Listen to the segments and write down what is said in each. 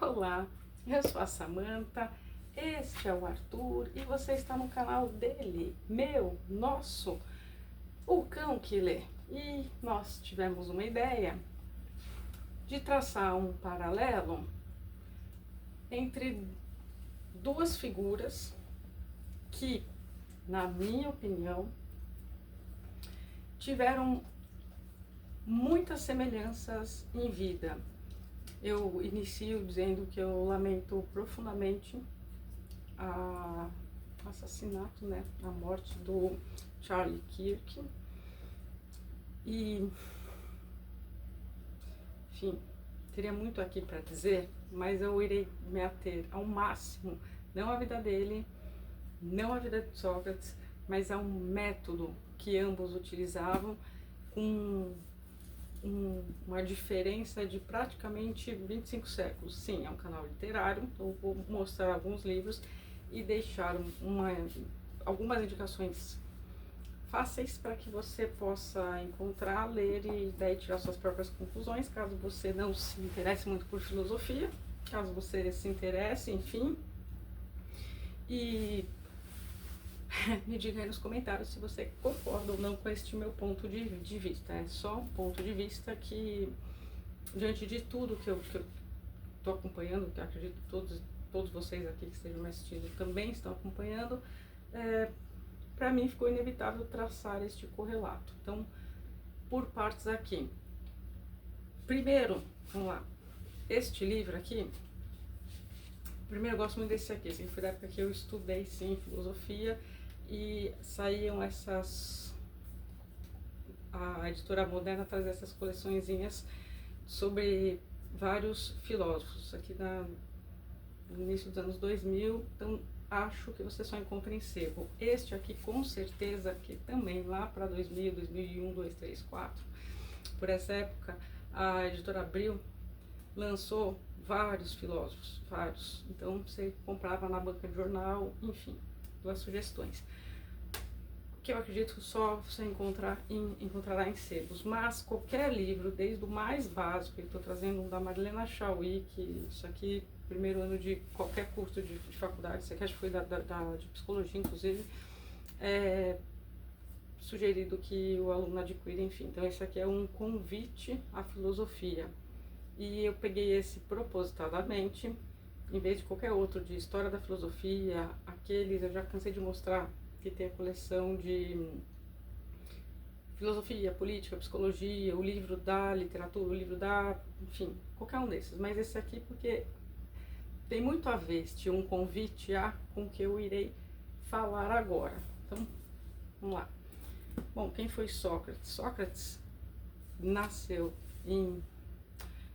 Olá, eu sou a Samantha, este é o Arthur e você está no canal dele, meu, nosso, o Cão que Lê. E nós tivemos uma ideia de traçar um paralelo entre duas figuras que, na minha opinião, tiveram muitas semelhanças em vida. Eu inicio dizendo que eu lamento profundamente o assassinato, né, a morte do Charlie Kirk. E, enfim, teria muito aqui para dizer, mas eu irei me ater ao máximo, não à vida dele, não à vida de Sócrates, mas a um método que ambos utilizavam com uma diferença de praticamente 25 séculos. Sim, é um canal literário, então eu vou mostrar alguns livros e deixar algumas indicações fáceis para que você possa encontrar, ler e daí tirar suas próprias conclusões, caso você não se interesse muito por filosofia, caso você se interesse, enfim. E me diga aí nos comentários se você concorda ou não com este meu ponto de vista. É só um ponto de vista que, diante de tudo que eu estou acompanhando, que eu acredito que todos vocês aqui que estejam me assistindo também estão acompanhando, para mim ficou inevitável traçar este correlato. Então, por partes aqui. Primeiro, vamos lá, este livro aqui, primeiro eu gosto muito desse aqui, esse foi da época que eu estudei, sim, filosofia, e saíam a editora Moderna trazia essas coleçõezinhas sobre vários filósofos, aqui no início dos anos 2000, então acho que você só encontra em sebo. Este aqui, com certeza, que também lá para 2000, 2001, 2, 3, 4, por essa época, a editora Abril lançou vários filósofos, vários. Então você comprava na banca de jornal, enfim, duas sugestões. Que eu acredito que só você encontrará em sebos, mas qualquer livro, desde o mais básico, eu estou trazendo um da Marilena Chauí, que isso aqui, primeiro ano de qualquer curso de faculdade, isso aqui acho que foi de psicologia, inclusive, sugerido que o aluno adquira, enfim. Então esse aqui é um convite à filosofia, e eu peguei esse propositadamente, em vez de qualquer outro de história da filosofia, aqueles eu já cansei de mostrar, que tem a coleção de filosofia, política, psicologia, o livro da literatura, o livro da, enfim, qualquer um desses. Mas esse aqui porque tem muito a ver, este um convite com o que eu irei falar agora. Então, vamos lá. Bom, quem foi Sócrates? Sócrates nasceu em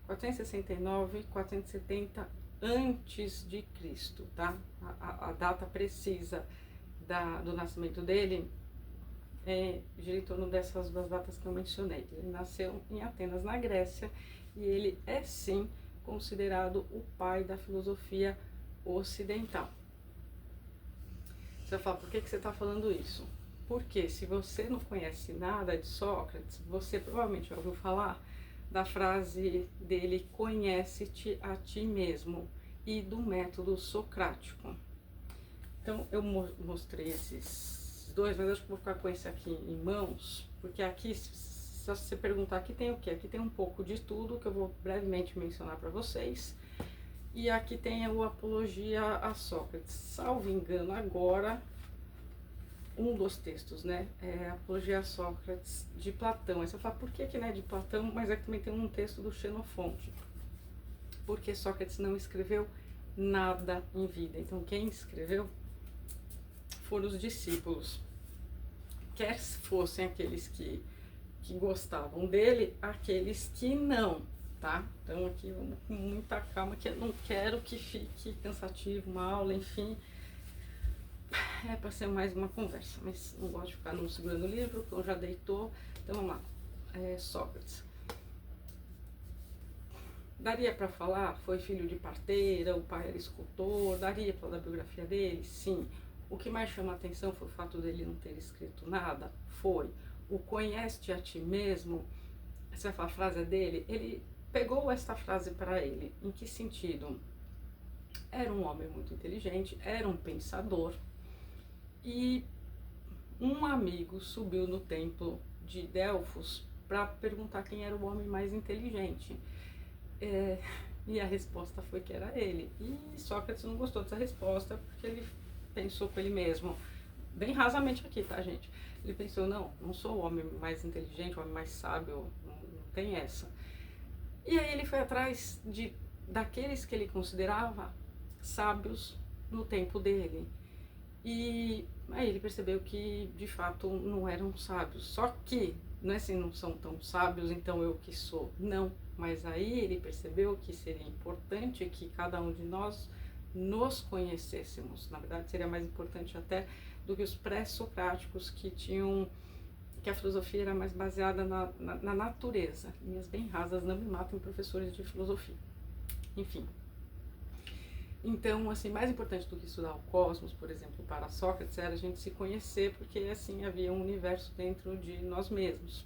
469, 470 antes de Cristo, tá? A data precisa do nascimento dele gira em torno dessas duas datas que eu mencionei. Ele nasceu em Atenas, na Grécia, e ele é sim considerado o pai da filosofia ocidental. Você vai falar, por que você está falando isso? Porque se você não conhece nada de Sócrates, você provavelmente já ouviu falar da frase dele, conhece-te a ti mesmo, e do método socrático. Então eu mostrei esses dois, mas acho que vou ficar com esse aqui em mãos, porque aqui, se você perguntar, aqui tem o quê? Aqui tem um pouco de tudo, que eu vou brevemente mencionar para vocês. E aqui tem o Apologia a Sócrates. Salvo engano, agora, um dos textos, né? É Apologia a Sócrates, de Platão. Aí você fala, por que não é de Platão? Mas aqui também tem um texto do Xenofonte. Porque Sócrates não escreveu nada em vida. Então quem escreveu foram os discípulos, quer fossem aqueles que gostavam dele, aqueles que não, tá? Então aqui vamos com muita calma, que eu não quero que fique cansativo, uma aula, enfim, é para ser mais uma conversa, mas não gosto de ficar não segurando o livro, que eu já deitou. Então vamos lá, Sócrates. Daria para falar, foi filho de parteira, o pai era escultor, daria para falar da biografia dele? Sim. O que mais chama a atenção foi o fato dele não ter escrito nada? Foi. O conhece-te a ti mesmo, essa frase é dele, ele pegou esta frase para ele. Em que sentido? Era um homem muito inteligente, era um pensador, e um amigo subiu no templo de Delfos para perguntar quem era o homem mais inteligente. E a resposta foi que era ele. E Sócrates não gostou dessa resposta porque ele pensou com ele mesmo, bem rasamente aqui, tá, gente? Ele pensou, não sou o homem mais inteligente, o homem mais sábio, não tem essa. E aí ele foi atrás daqueles que ele considerava sábios no tempo dele. E aí ele percebeu que de fato não eram sábios. Só que, não é assim, não são tão sábios, então eu que sou. Não, mas aí ele percebeu que seria importante que cada um de nós nos conhecêssemos. Na verdade, seria mais importante até do que os pré-socráticos que a filosofia era mais baseada na natureza. Linhas bem rasas, não me matem, professores de filosofia. Enfim. Então, assim, mais importante do que estudar o cosmos, por exemplo, para Sócrates, era a gente se conhecer, porque assim havia um universo dentro de nós mesmos.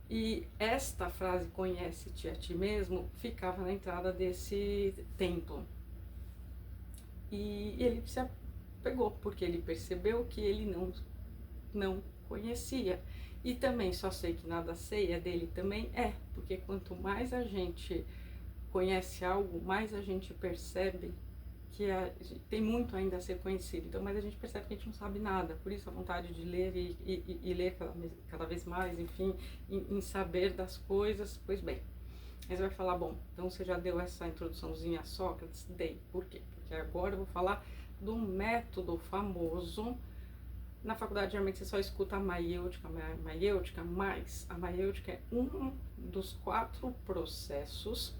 E esta frase, conhece-te a ti mesmo, ficava na entrada desse templo. E ele se apegou, porque ele percebeu que ele não conhecia. E também só sei que nada sei, é dele também? É, porque quanto mais a gente conhece algo, mais a gente percebe que tem muito ainda a ser conhecido. Então, mas a gente percebe que a gente não sabe nada. Por isso a vontade de ler e ler cada vez mais, enfim, em saber das coisas. Pois bem, aí você vai falar, bom, então você já deu essa introduçãozinha a Sócrates? Dei. Por quê? Porque agora eu vou falar do método famoso. Na faculdade, geralmente, você só escuta a maiêutica, mas a maiêutica é um dos 4 processos,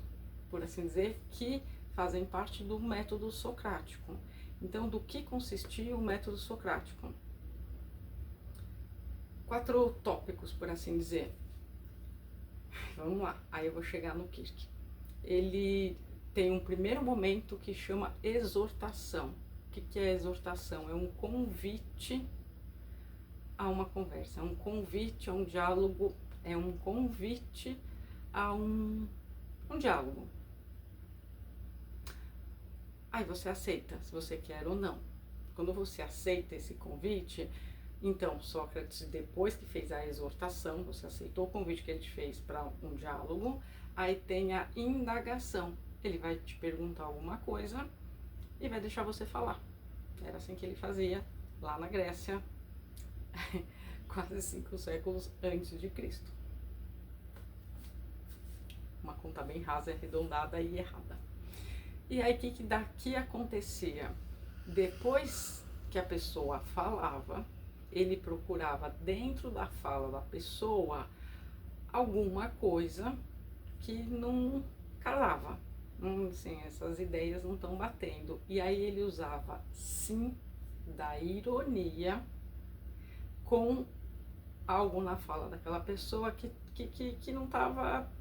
por assim dizer, que fazem parte do método socrático. Então, do que consistia o método socrático? 4 tópicos, por assim dizer. Vamos lá, aí eu vou chegar no Kirk. Ele tem um primeiro momento que chama exortação. O que é exortação? É um convite a uma conversa, é um convite a um diálogo, é um convite a um diálogo. Aí você aceita, se você quer ou não. Quando você aceita esse convite, então Sócrates, depois que fez a exortação, você aceitou o convite que ele te fez para um diálogo, aí tem a indagação. Ele vai te perguntar alguma coisa e vai deixar você falar. Era assim que ele fazia lá na Grécia, quase 5 séculos antes de Cristo. Uma conta bem rasa, arredondada e errada. E aí, o que daqui acontecia? Depois que a pessoa falava, ele procurava dentro da fala da pessoa alguma coisa que não calava. Assim, essas ideias não estão batendo. E aí ele usava, sim, da ironia com algo na fala daquela pessoa que não estava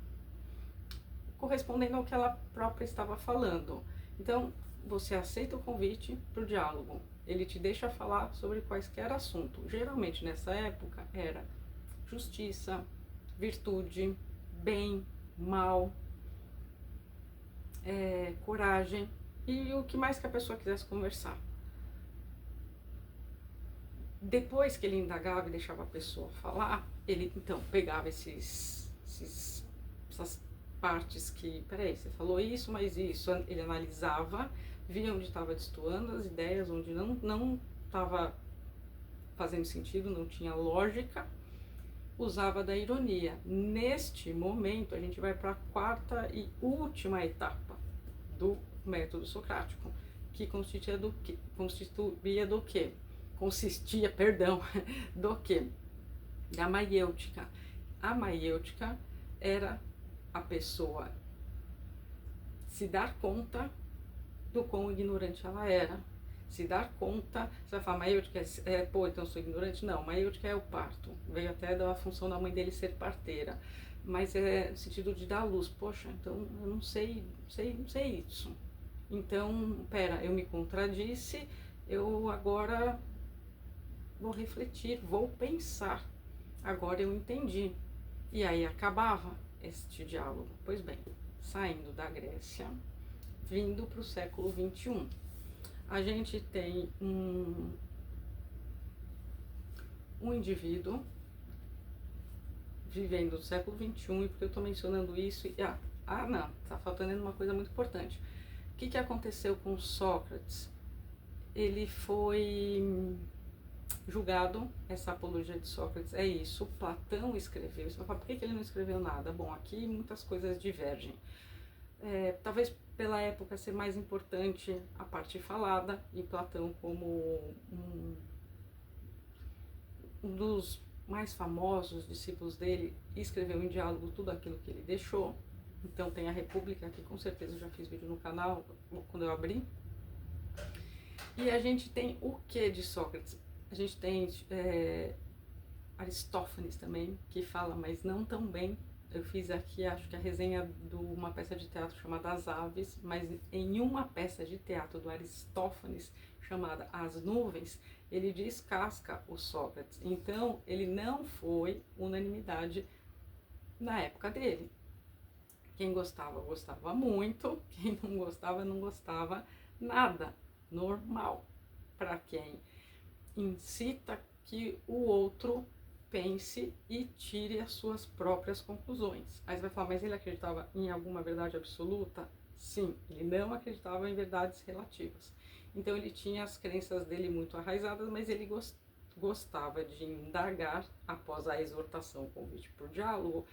correspondendo ao que ela própria estava falando. Então, você aceita o convite para o diálogo. Ele te deixa falar sobre quaisquer assunto. Geralmente, nessa época, era justiça, virtude, bem, mal, coragem e o que mais que a pessoa quisesse conversar. Depois que ele indagava e deixava a pessoa falar, ele então pegava essas partes que, peraí, você falou isso, mas isso, ele analisava, via onde estava destoando as ideias, onde não estava fazendo sentido, não tinha lógica, usava da ironia. Neste momento, a gente vai para a 4ª e última etapa do método socrático, que consistia do quê? Da maiêutica. A maiêutica era a pessoa se dar conta do quão ignorante ela era. Se dar conta, você vai falar, maiêutica então eu sou ignorante? Não, maiêutica é o parto. Veio até da função da mãe dele ser parteira. Mas é no sentido de dar luz. Poxa, então eu não sei isso. Então, eu me contradisse, eu agora vou refletir, vou pensar. Agora eu entendi. E aí acabava este diálogo. Pois bem, saindo da Grécia, vindo para o século XXI. A gente tem um indivíduo vivendo no século XXI, e porque eu estou mencionando isso, não, está faltando uma coisa muito importante. O que aconteceu com Sócrates? Ele foi julgado, essa apologia de Sócrates é isso, Platão escreveu. Você vai falar, por que ele não escreveu nada? Bom, aqui muitas coisas divergem. Talvez pela época ser mais importante a parte falada, e Platão como um dos mais famosos discípulos dele, escreveu em diálogo tudo aquilo que ele deixou. Então tem a República, que com certeza eu já fiz vídeo no canal quando eu abri. E a gente tem o que de Sócrates? A gente tem Aristófanes também, que fala, mas não tão bem. Eu fiz aqui, acho que a resenha de uma peça de teatro chamada As Aves, mas em uma peça de teatro do Aristófanes, chamada As Nuvens, ele descasca o Sócrates. Então, ele não foi unanimidade na época dele. Quem gostava, gostava muito. Quem não gostava, não gostava nada. Normal. Para quem incita que o outro pense e tire as suas próprias conclusões. Aí você vai falar, mas ele acreditava em alguma verdade absoluta? Sim, ele não acreditava em verdades relativas. Então ele tinha as crenças dele muito arraizadas, mas ele gostava de indagar, após a exortação, o convite por diálogo,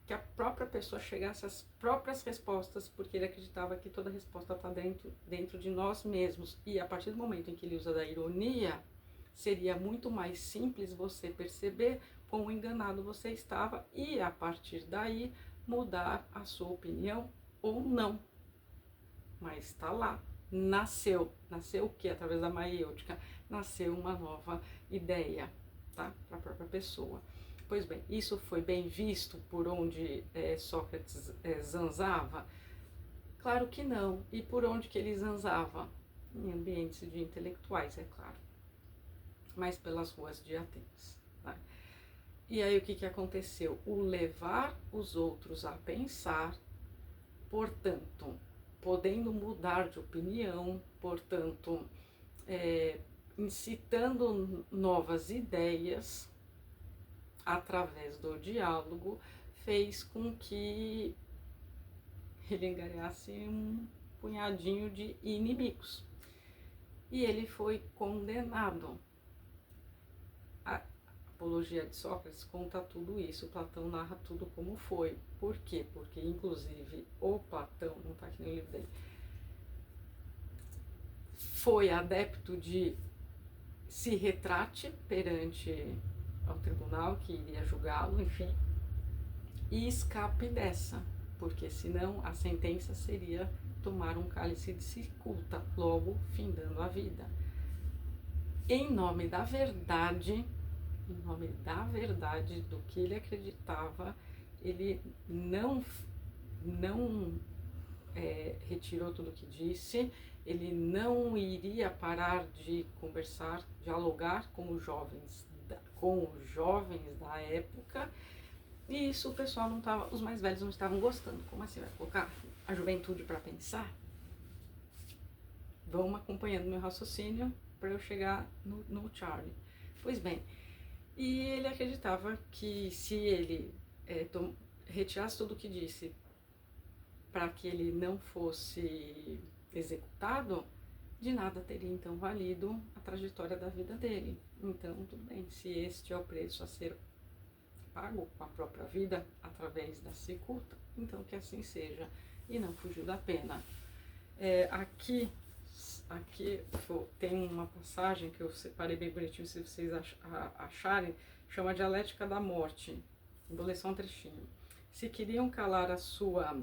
que a própria pessoa chegasse às próprias respostas, porque ele acreditava que toda resposta está dentro de nós mesmos. E a partir do momento em que ele usa da ironia, seria muito mais simples você perceber quão enganado você estava e, a partir daí, mudar a sua opinião ou não. Mas está lá. Nasceu o que? Através da maiêutica, nasceu uma nova ideia, tá? Para a própria pessoa. Pois bem, isso foi bem visto por onde Sócrates zanzava? Claro que não. E por onde que ele zanzava? Em ambientes de intelectuais, é claro. Mas pelas ruas de Atenas. Tá? E aí o que aconteceu? O levar os outros a pensar, portanto, podendo mudar de opinião, portanto, incitando novas ideias através do diálogo, fez com que ele angariasse um punhadinho de inimigos. E ele foi condenado. A Apologia de Sócrates conta tudo isso, Platão narra tudo como foi. Por quê? Porque, inclusive, o Platão, não está aqui no livro dele, foi adepto de se retrate perante ao tribunal que iria julgá-lo, enfim, e escape dessa, porque senão a sentença seria tomar um cálice de cicuta, logo findando a vida. Em nome da verdade, do que ele acreditava, ele não retirou tudo o que disse, ele não iria parar de conversar, dialogar com os jovens da época, e isso o pessoal não estava, os mais velhos não estavam gostando. Como assim, vai colocar a juventude para pensar? Vão acompanhando meu raciocínio para eu chegar no Charlie. Pois bem, e ele acreditava que se ele retirasse tudo o que disse para que ele não fosse executado, de nada teria então valido a trajetória da vida dele. Então, tudo bem, se este é o preço a ser pago com a própria vida através da cicuta, então que assim seja, e não fugiu da pena. Aqui tem uma passagem que eu separei bem bonitinho, se vocês acharem, chama Dialética da Morte. Vou ler só um trechinho. Se queriam calar a sua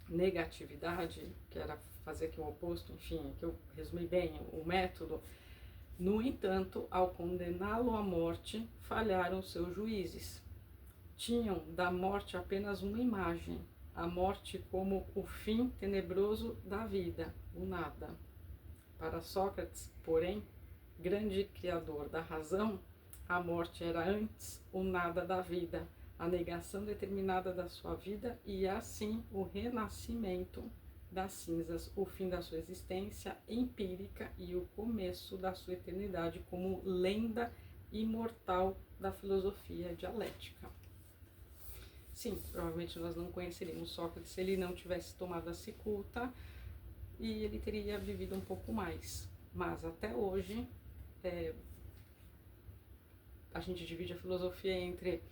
negatividade, que era fazer aqui o oposto, enfim, que eu resumi bem o método, no entanto, ao condená-lo à morte, falharam seus juízes. Tinham da morte apenas uma imagem, a morte como o fim tenebroso da vida, o nada. Para Sócrates, porém, grande criador da razão, a morte era antes o nada da vida, a negação determinada da sua vida e assim o renascimento das cinzas, o fim da sua existência empírica e o começo da sua eternidade como lenda imortal da filosofia dialética. Sim, provavelmente nós não conheceríamos Sócrates se ele não tivesse tomado a cicuta, e ele teria vivido um pouco mais. Mas até hoje, a gente divide a filosofia entre,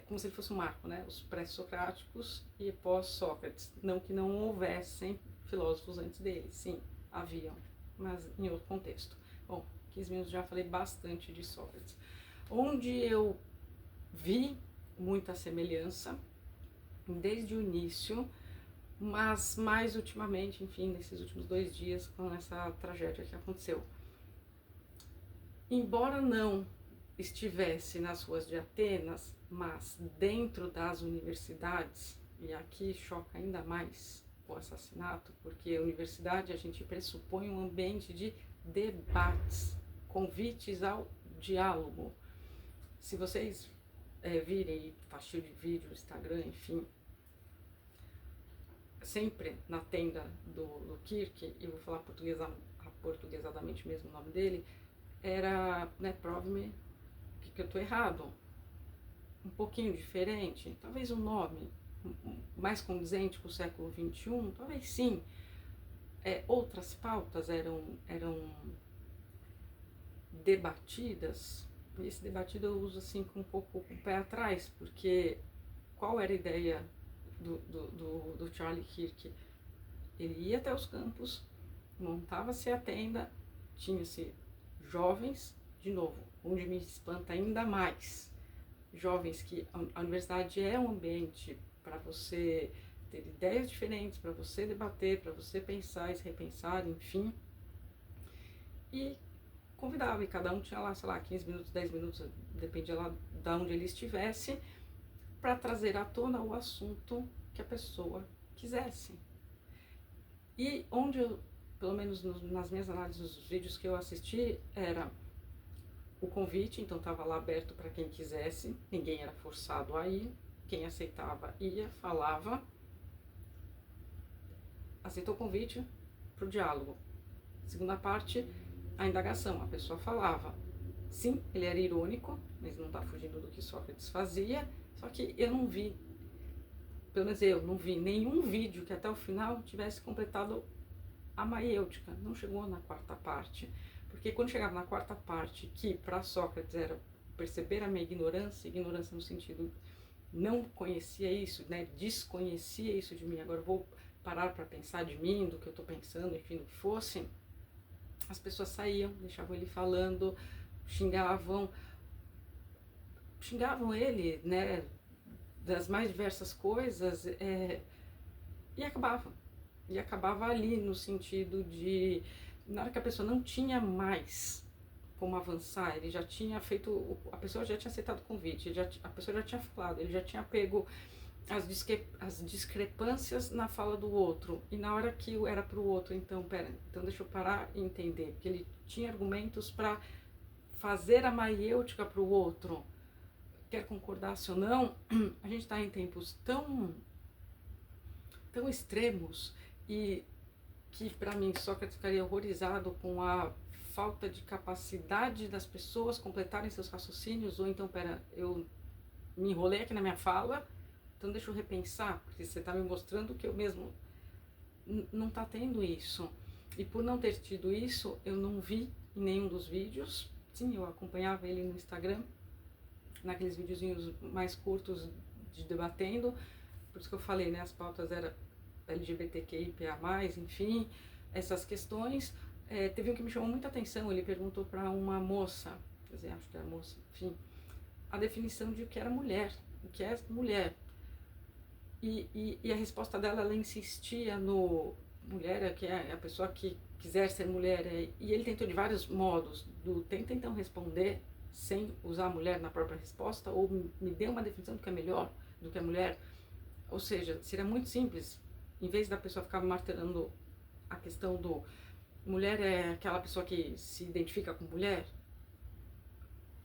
como se ele fosse um marco, né? Os pré-socráticos e pós-Sócrates. Não que não houvessem filósofos antes dele, sim, haviam, mas em outro contexto. Bom, 15 minutos já falei bastante de Sócrates. Onde eu vi muita semelhança desde o início, mas mais ultimamente, enfim, nesses últimos 2 dias, com essa tragédia que aconteceu. Embora não estivesse nas ruas de Atenas, mas dentro das universidades, e aqui choca ainda mais o assassinato, porque a universidade a gente pressupõe um ambiente de debates, convites ao diálogo. Se vocês virem, tá cheio de vídeo, Instagram, enfim, sempre na tenda do Kirk, eu vou falar portuguesadamente mesmo o nome dele, era, né, prove-me que eu tô errado, um pouquinho diferente, talvez um nome mais condizente com o século XXI, talvez sim. Outras pautas eram debatidas, e esse debatido eu uso assim com um pouco com o pé atrás, porque qual era a ideia do Charlie Kirk? Ele ia até os campos, montava-se a tenda, tinha-se jovens, de novo, onde me espanta ainda mais, jovens que a universidade é um ambiente para você ter ideias diferentes, para você debater, para você pensar e se repensar, enfim, e convidava, e cada um tinha lá, sei lá, 15 minutos, 10 minutos, dependia lá de onde ele estivesse, para trazer à tona o assunto que a pessoa quisesse. E onde eu, pelo menos nas minhas análises, nos vídeos que eu assisti, era o convite, então estava lá aberto para quem quisesse, ninguém era forçado a ir, quem aceitava ia, falava, aceitou o convite para o diálogo. Segunda parte, a indagação, a pessoa falava. Sim, ele era irônico, mas não está fugindo do que Sócrates fazia, só que eu não vi, pelo menos eu não vi nenhum vídeo que até o final tivesse completado a maiêutica, não chegou na quarta parte, porque quando chegava na quarta parte, que para Sócrates era perceber a minha ignorância no sentido não conhecia isso, né, desconhecia isso de mim, agora vou parar para pensar de mim, do que eu estou pensando, enfim, do que fosse, as pessoas saíam, deixavam ele falando, xingavam ele, né, das mais diversas coisas, e acabava ali, no sentido de, na hora que a pessoa não tinha mais como avançar, ele já tinha feito, a pessoa já tinha aceitado o convite, a pessoa já tinha falado, ele já tinha pego as discrepâncias na fala do outro, e na hora que era para o outro, então deixa eu parar e entender, porque ele tinha argumentos para fazer a maiêutica para o outro, quer concordasse ou não, a gente está em tempos tão extremos, e que para mim Sócrates ficaria horrorizado com a falta de capacidade das pessoas completarem seus raciocínios, ou então, eu me enrolei aqui na minha fala, então deixa eu repensar, porque você está me mostrando que eu mesmo não está tendo isso. E por não ter tido isso, eu não vi em nenhum dos vídeos. Sim, eu acompanhava ele no Instagram, naqueles videozinhos mais curtos de debatendo, por isso que eu falei, né, as pautas eram LGBTQIA+, enfim, essas questões. Teve um que me chamou muita atenção, ele perguntou para uma moça, quer dizer, acho que era moça, enfim, a definição de o que era mulher, o que é mulher. E a resposta dela, ela insistia no mulher, que é a pessoa que quiser ser mulher, e ele tentou de vários modos, tenta então responder sem usar a mulher na própria resposta, ou me dê uma definição do que é melhor, do que é mulher. Ou seja, seria muito simples, em vez da pessoa ficar martelando a questão do mulher é aquela pessoa que se identifica com mulher,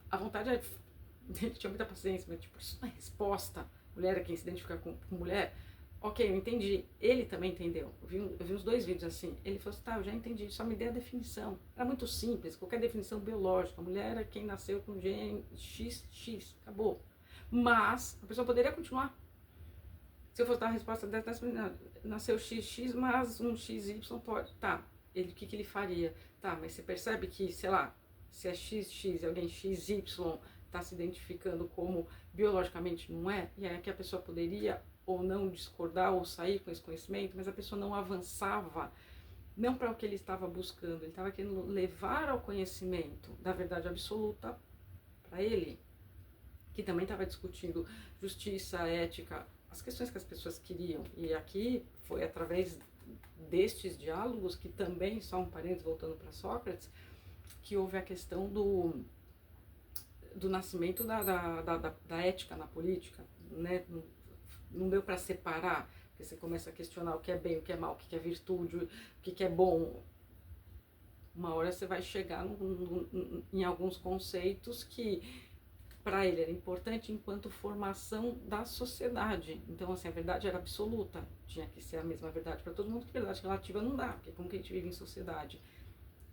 a vontade ele tinha muita paciência, mas tipo, isso não é resposta, mulher é quem se identifica com mulher, Ok, eu entendi. Ele também entendeu. Eu vi uns 2 vídeos assim. Ele falou assim, tá, eu já entendi, só me dei a definição. Era muito simples, qualquer definição biológica. A mulher é quem nasceu com gene XX, acabou. Mas a pessoa poderia continuar. Se eu fosse dar a resposta dessa, nasceu XX, mas um XY pode. Tá, ele, o que ele faria? Tá, mas você percebe que, sei lá, se é XX e alguém XY está se identificando como biologicamente não é, e aí que a pessoa poderia ou não discordar ou sair com esse conhecimento, mas a pessoa não avançava, não para o que ele estava buscando, ele estava querendo levar ao conhecimento da verdade absoluta para ele, que também estava discutindo justiça, ética, as questões que as pessoas queriam. E aqui foi através destes diálogos, que também, só um parênteses voltando para Sócrates, que houve a questão do nascimento da ética na política, né? Não deu para separar, porque você começa a questionar o que é bem, o que é mal, o que é virtude, o que é bom. Uma hora você vai chegar em alguns conceitos que para ele era importante enquanto formação da sociedade. Então, assim, a verdade era absoluta, tinha que ser a mesma verdade para todo mundo, que verdade relativa não dá, porque como que a gente vive em sociedade?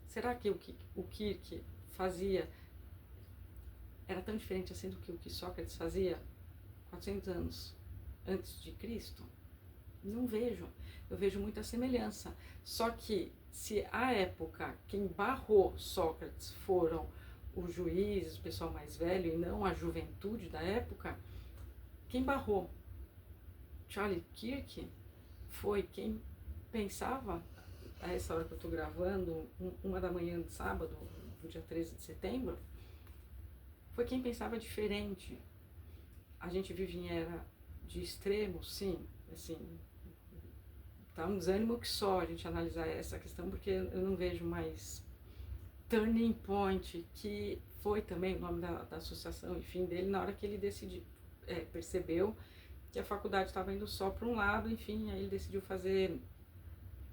Será que o Kirk fazia era tão diferente assim do que o que Sócrates fazia 400 anos antes de Cristo? Não vejo. Eu vejo muita semelhança. Só que se à época quem barrou Sócrates foram os juízes, o pessoal mais velho, e não a juventude da época, quem barrou Charlie Kirk foi quem pensava, a essa hora que eu estou gravando, 1 da manhã de sábado, do dia 13 de setembro, foi quem pensava diferente. A gente vive em era de extremo, sim, assim, tá um desânimo que só a gente analisar essa questão, porque eu não vejo mais turning point, que foi também o nome da associação, enfim, dele, na hora que ele decidiu, percebeu que a faculdade estava indo só para um lado, enfim, aí ele decidiu fazer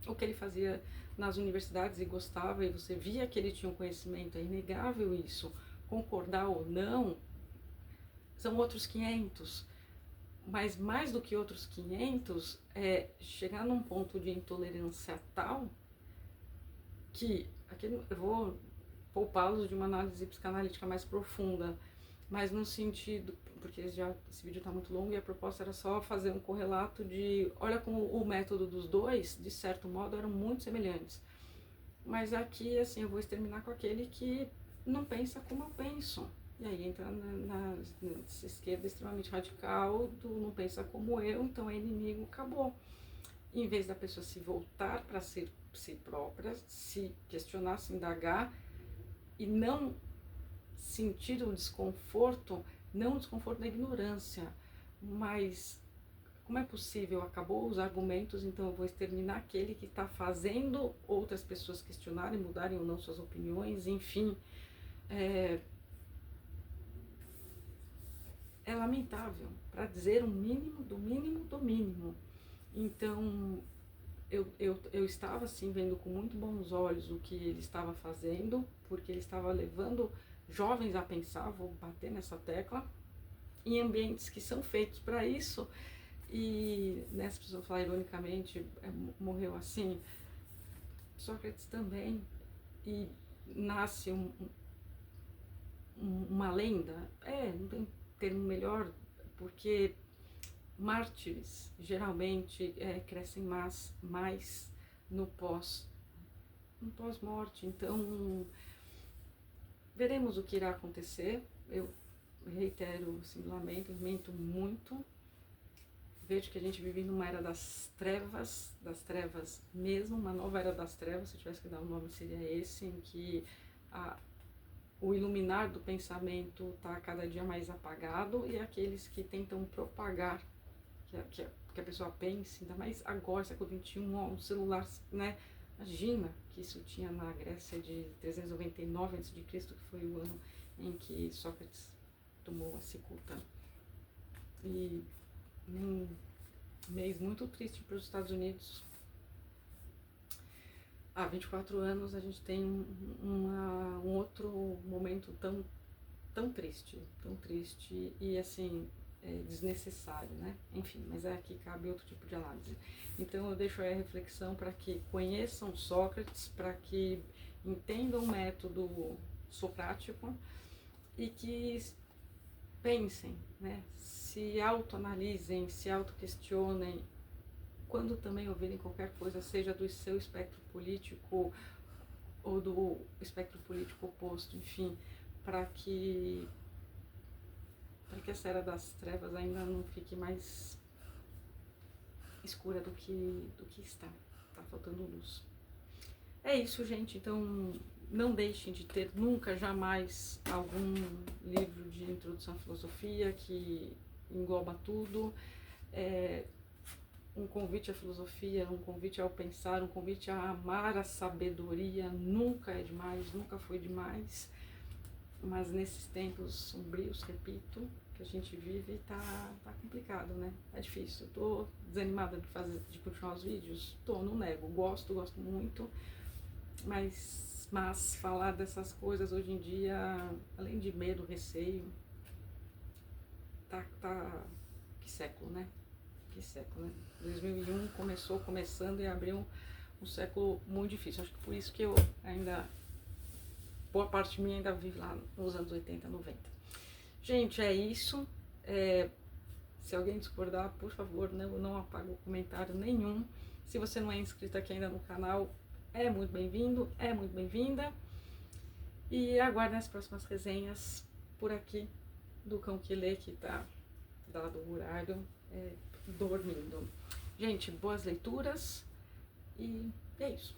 o que ele fazia nas universidades e gostava, e você via que ele tinha um conhecimento, é inegável isso, concordar ou não, são outros 500, mas mais do que outros 500, é chegar num ponto de intolerância tal que, aqui eu vou poupá-los de uma análise psicanalítica mais profunda, mas no sentido, porque esse vídeo está muito longo e a proposta era só fazer um correlato de, olha como o método dos dois, de certo modo, eram muito semelhantes. Mas aqui, assim, eu vou exterminar com aquele que não pensa como eu penso. E aí entra na esquerda extremamente radical, do não pensa como eu, então é inimigo, acabou. Em vez da pessoa se voltar para si própria, se questionar, se indagar, e não sentir o desconforto, não o desconforto da ignorância, mas como é possível? Acabou os argumentos, então eu vou exterminar aquele que está fazendo outras pessoas questionarem, mudarem ou não suas opiniões, enfim. É lamentável, para dizer o mínimo do mínimo do mínimo. Então, eu estava assim vendo com muito bons olhos o que ele estava fazendo, porque ele estava levando jovens a pensar, vou bater nessa tecla, em ambientes que são feitos para isso. E nessa pessoa falar ironicamente, morreu assim, Sócrates também, e nasce uma lenda, não tem termo melhor, porque mártires geralmente crescem mais no pós-morte. Então, veremos o que irá acontecer. Eu reitero assim, lamento muito. Vejo que a gente vive numa era das trevas mesmo, uma nova era das trevas, se eu tivesse que dar um nome seria esse, em que o iluminar do pensamento está cada dia mais apagado, e aqueles que tentam propagar que a pessoa pense, ainda mais agora, século XXI, um celular, né? Imagina que isso tinha na Grécia de 399 a.C., que foi o ano em que Sócrates tomou a cicuta. E num mês muito triste para os Estados Unidos, há 24 anos a gente tem um outro momento tão triste, e assim, desnecessário, né? Enfim, mas aqui cabe outro tipo de análise. Então eu deixo aí a reflexão para que conheçam Sócrates, para que entendam o método socrático e que pensem, né? Se autoanalisem, se autoquestionem, quando também ouvirem qualquer coisa, seja do seu espectro político ou do espectro político oposto, enfim, para que essa era das trevas ainda não fique mais escura do que está. Tá faltando luz. É isso, gente. Então, não deixem de ter nunca, jamais, algum livro de introdução à filosofia que engloba tudo. Um convite à filosofia, um convite ao pensar, um convite a amar a sabedoria. Nunca é demais, nunca foi demais. Mas nesses tempos sombrios, repito, que a gente vive, tá complicado, né? É difícil. Eu tô desanimada de continuar os vídeos? Tô, não nego. Gosto muito. Mas falar dessas coisas hoje em dia, além de medo, receio, que século, né? Que século, né? 2001 começando e abriu um século muito difícil. Acho que por isso que eu ainda, boa parte de mim ainda vive lá nos anos 80, 90. Gente, é isso. Se alguém discordar, por favor, não apague o comentário nenhum. Se você não é inscrito aqui ainda no canal, é muito bem-vindo, é muito bem-vinda. E aguardem as próximas resenhas por aqui do Cão que Lê, que tá dado o horário, dormindo. Gente, boas leituras e é isso.